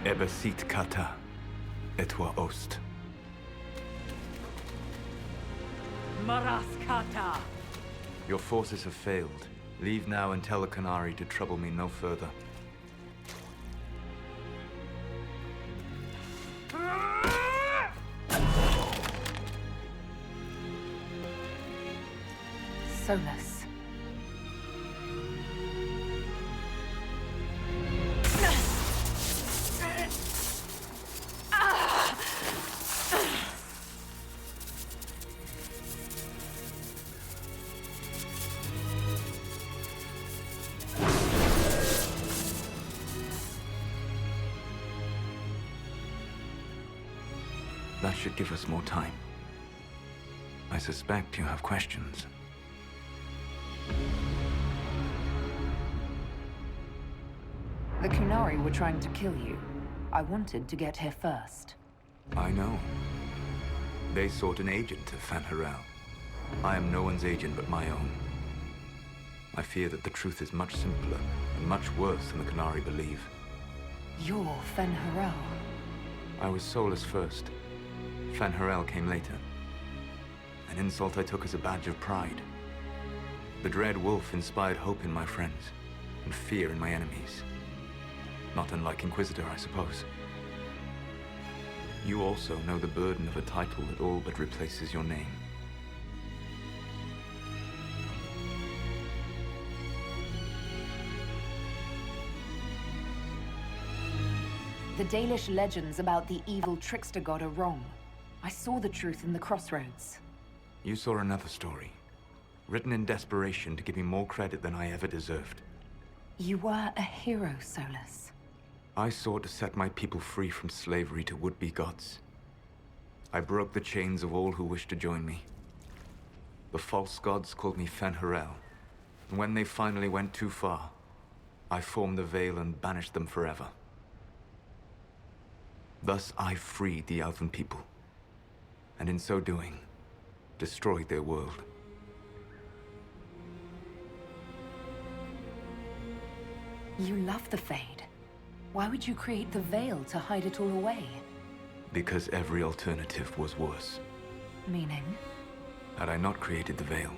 Ebesit kata, etwa ost. Maraskata! Your forces have failed. Leave now and tell the Canary to trouble me no further. Solas. That should give us more time. I suspect you have questions. The Kunari were trying to kill you. I wanted to get here first. I know. They sought an agent of Fanharel. I am no one's agent but my own. I fear that the truth is much simpler and much worse than the Canary believe. You're Fanharel. I was Solas first. Fanharel came later. An insult I took as a badge of pride. The Dread Wolf inspired hope in my friends, and fear in my enemies. Not unlike Inquisitor, I suppose. You also know the burden of a title that all but replaces your name. The Dalish legends about the evil trickster god are wrong. I saw the truth in the crossroads. You saw another story, written in desperation to give me more credit than I ever deserved. You were a hero, Solas. I sought to set my people free from slavery to would-be gods. I broke the chains of all who wished to join me. The false gods called me Fanharel, and when they finally went too far, I formed the Veil and banished them forever. Thus I freed the Elven people, and in so doing, destroyed their world. You love the Fade. Why would you create the Veil to hide it all away? Because every alternative was worse. Meaning? Had I not created the Veil,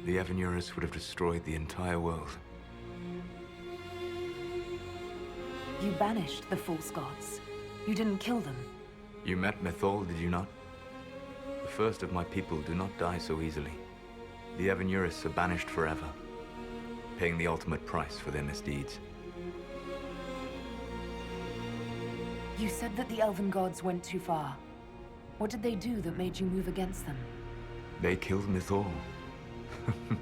the Evanurus would have destroyed the entire world. You banished the false gods. You didn't kill them. You met Mythol, did you not? The first of my people do not die so easily. The Evanurus are banished forever, paying the ultimate price for their misdeeds. You said that the Elven gods went too far. What did they do that made you move against them? They killed Mythol. A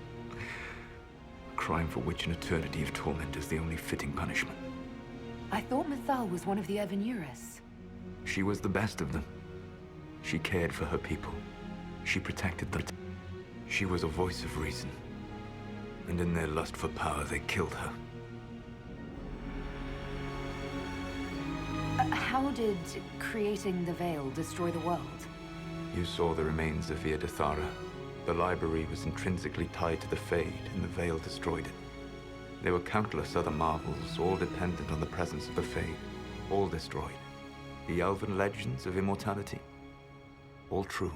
crime for which an eternity of torment is the only fitting punishment. I thought Mythal was one of the Evanurus. She was the best of them. She cared for her people. She protected them. She was a voice of reason. And in their lust for power, they killed her. How did creating the Veil destroy the world? You saw the remains of Via Dethara. The library was intrinsically tied to the Fade, and the Veil destroyed it. There were countless other marvels, all dependent on the presence of the Fade, all destroyed. The Elven legends of immortality, all true.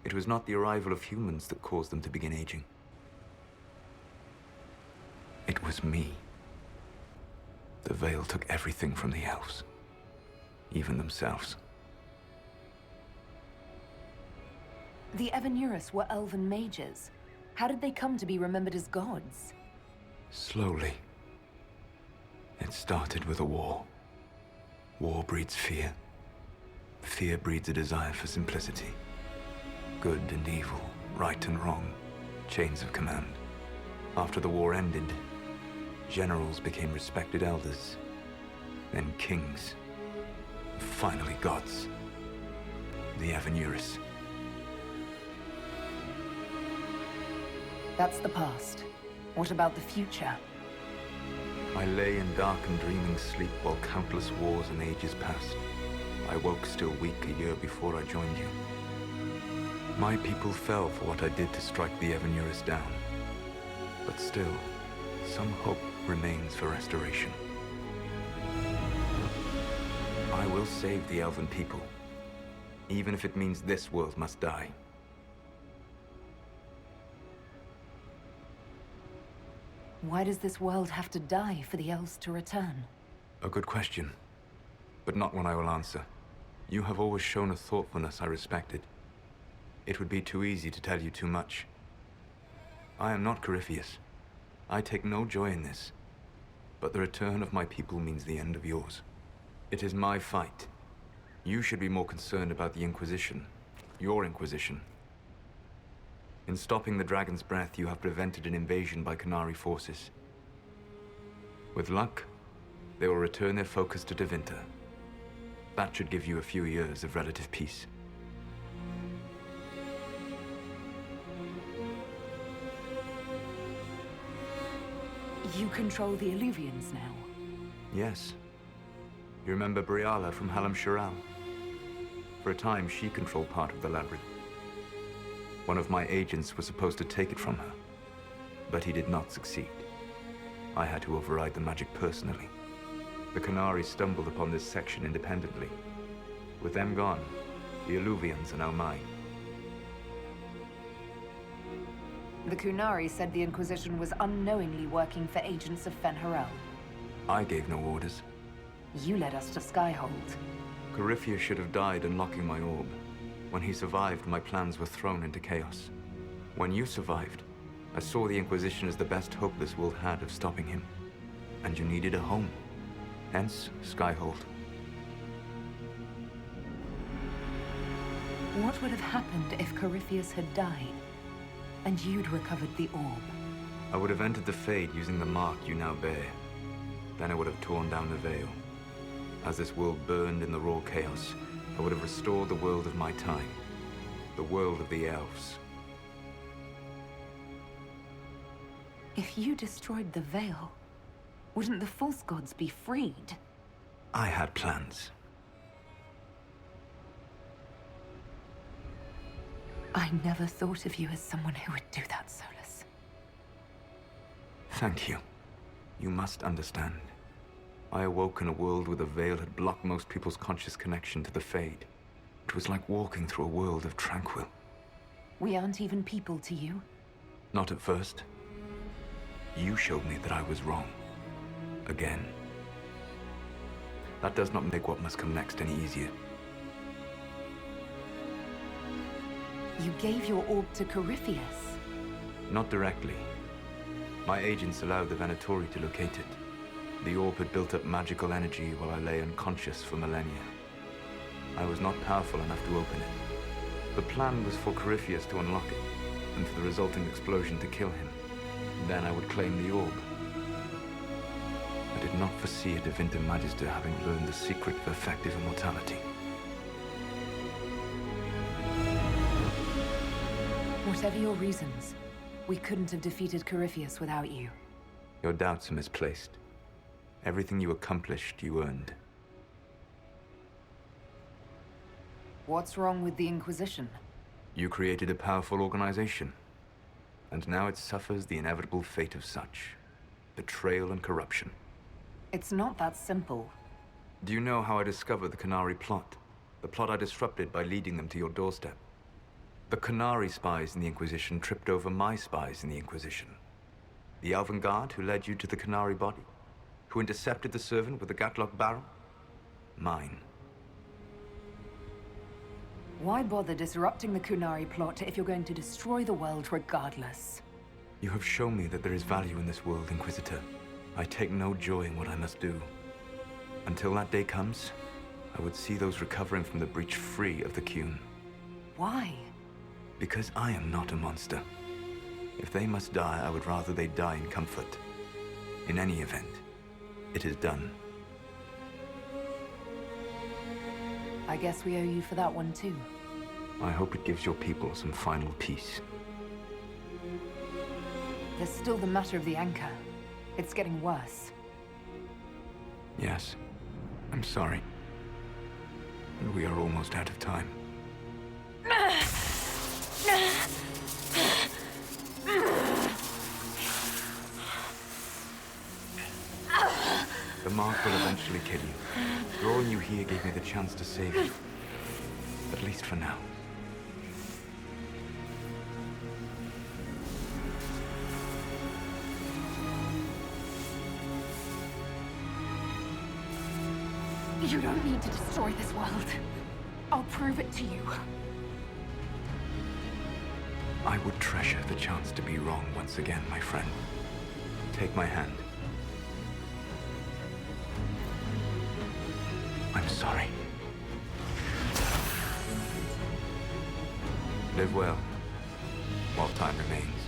It was not the arrival of humans that caused them to begin aging. It was me. The Veil took everything from the elves, even themselves. The Evanurus were elven mages. How did they come to be remembered as gods? Slowly. It started with a war. War breeds fear. Fear breeds a desire for simplicity. Good and evil, right and wrong, chains of command. After the war ended, generals became respected elders, then kings, and finally gods. The Evanurus. That's the past. What about the future? I lay in dark and dreaming sleep while countless wars and ages passed. I woke still weak a year before I joined you. My people fell for what I did to strike the Evanurus down. But still, some hope remains for restoration. I will save the elven people, even if it means this world must die. Why does this world have to die for the elves to return? A good question, but not one I will answer. You have always shown a thoughtfulness I respected. It would be too easy to tell you too much. I am not Corypheus. I take no joy in this. But the return of my people means the end of yours. It is my fight. You should be more concerned about the Inquisition. Your Inquisition. In stopping the Dragon's Breath, you have prevented an invasion by Qunari forces. With luck, they will return their focus to Tevinter. That should give you a few years of relative peace. You control the Illuvians now? Yes. You remember Briala from Halam Shiral? For a time, she controlled part of the labyrinth. One of my agents was supposed to take it from her, but he did not succeed. I had to override the magic personally. The Qunari stumbled upon this section independently. With them gone, the Illuvians are now mine. The Qunari said the Inquisition was unknowingly working for agents of Fen'Harel. I gave no orders. You led us to Skyhold. Corypheus should have died unlocking my orb. When he survived, my plans were thrown into chaos. When you survived, I saw the Inquisition as the best hope this world had of stopping him. And you needed a home. Hence, Skyhold. What would have happened if Corypheus had died, and you'd recovered the orb? I would have entered the Fade using the mark you now bear. Then I would have torn down the veil. As this world burned in the raw chaos, I would have restored the world of my time. The world of the elves. If you destroyed the veil, wouldn't the false gods be freed? I had plans. I never thought of you as someone who would do that, Solas. Thank you. You must understand. I awoke in a world where the veil had blocked most people's conscious connection to the Fade. It was like walking through a world of tranquil. We aren't even people to you? Not at first. You showed me that I was wrong. Again. That does not make what must come next any easier. You gave your orb to Corypheus? Not directly. My agents allowed the Venatori to locate it. The orb had built up magical energy while I lay unconscious for millennia. I was not powerful enough to open it. The plan was for Corypheus to unlock it, and for the resulting explosion to kill him. Then I would claim the orb. I did not foresee a Tevinter Magister having learned the secret of effective immortality. Whatever your reasons, we couldn't have defeated Corypheus without you. Your doubts are misplaced. Everything you accomplished, you earned. What's wrong with the Inquisition? You created a powerful organization, and now it suffers the inevitable fate of such. Betrayal and corruption. It's not that simple. Do you know how I discovered the Qunari plot? The plot I disrupted by leading them to your doorstep. The Qunari spies in the Inquisition tripped over my spies in the Inquisition. The Elven Guard who led you to the Qunari body? Who intercepted the servant with the Gatlock barrel? Mine. Why bother disrupting the Qunari plot if you're going to destroy the world regardless? You have shown me that there is value in this world, Inquisitor. I take no joy in what I must do. Until that day comes, I would see those recovering from the breach free of the Qun. Why? Because I am not a monster. If they must die, I would rather they die in comfort. In any event, it is done. I guess we owe you for that one too. I hope it gives your people some final peace. There's still the matter of the anchor. It's getting worse. Yes, I'm sorry. And we are almost out of time. The mark will eventually kill you. Drawing you here gave me the chance to save you. At least for now. You don't need to destroy this world. I'll prove it to you. I would treasure the chance to be wrong once again, my friend. Take my hand. I'm sorry. Live well, while time remains.